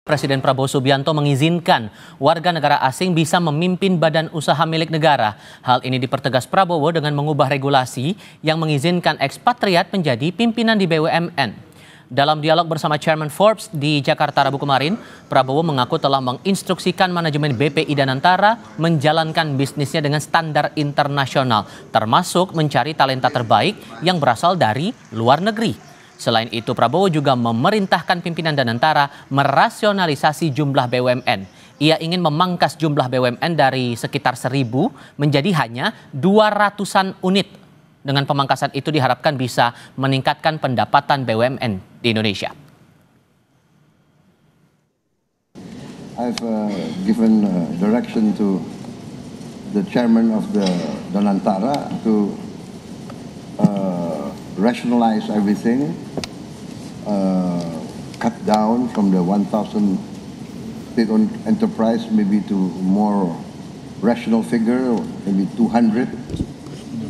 Presiden Prabowo Subianto mengizinkan warga negara asing bisa memimpin badan usaha milik negara. Hal ini dipertegas Prabowo dengan mengubah regulasi yang mengizinkan ekspatriat menjadi pimpinan di BUMN. Dalam dialog bersama Chairman Forbes di Jakarta Rabu kemarin, Prabowo mengaku telah menginstruksikan manajemen BPI Danantara menjalankan bisnisnya dengan standar internasional, termasuk mencari talenta terbaik yang berasal dari luar negeri. Selain itu, Prabowo juga memerintahkan pimpinan Danantara merasionalisasi jumlah BUMN. Ia ingin memangkas jumlah BUMN dari sekitar 1.000 menjadi hanya 200-an unit. Dengan pemangkasan itu diharapkan bisa meningkatkan pendapatan BUMN di Indonesia. I've given direction to the chairman of the Danantara to rationalize everything, cut down from the 1,000 state-owned enterprise maybe to more rational figure, maybe 200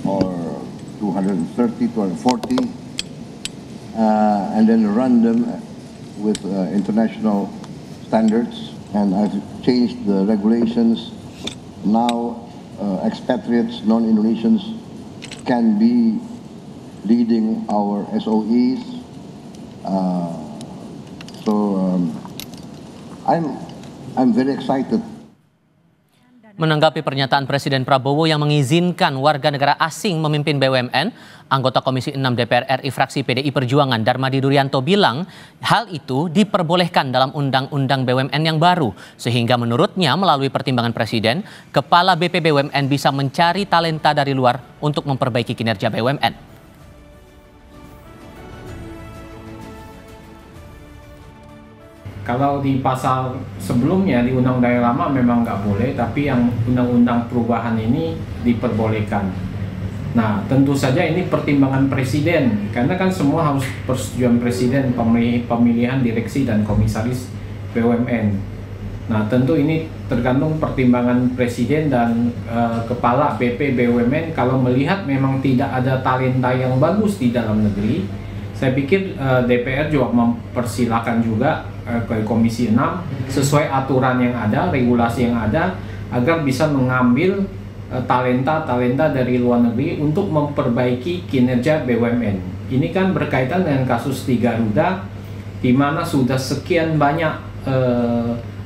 or 230, 240, and then run them with international standards. And I've changed the regulations. Now expatriates, non-Indonesians can be leading our SOEs. I'm very excited. Menanggapi pernyataan Presiden Prabowo yang mengizinkan warga negara asing memimpin BUMN, anggota Komisi 6 DPR RI fraksi PDI Perjuangan Darmadi Durianto bilang hal itu diperbolehkan dalam Undang-Undang BUMN yang baru, sehingga menurutnya melalui pertimbangan Presiden, Kepala BP BUMN bisa mencari talenta dari luar untuk memperbaiki kinerja BUMN. Kalau di pasal sebelumnya di undang-undang yang lama memang nggak boleh, tapi yang undang-undang perubahan ini diperbolehkan. Nah, tentu saja ini pertimbangan presiden, karena kan semua harus persetujuan presiden pemilihan direksi dan komisaris BUMN. Nah, tentu ini tergantung pertimbangan presiden dan kepala BP BUMN. Kalau melihat memang tidak ada talenta yang bagus di dalam negeri, saya pikir DPR juga mempersilahkan juga ke Komisi 6 sesuai aturan yang ada, regulasi yang ada, agar bisa mengambil talenta-talenta dari luar negeri untuk memperbaiki kinerja BUMN. Ini kan berkaitan dengan kasus di Garuda, di mana sudah sekian banyak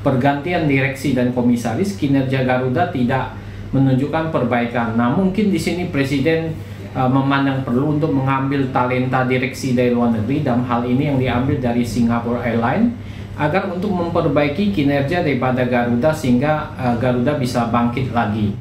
pergantian direksi dan komisaris, kinerja Garuda tidak menunjukkan perbaikan. Nah, mungkin di sini Presiden memandang perlu untuk mengambil talenta direksi dari luar negeri, dalam hal ini yang diambil dari Singapore Airlines, agar untuk memperbaiki kinerja daripada Garuda sehingga Garuda bisa bangkit lagi.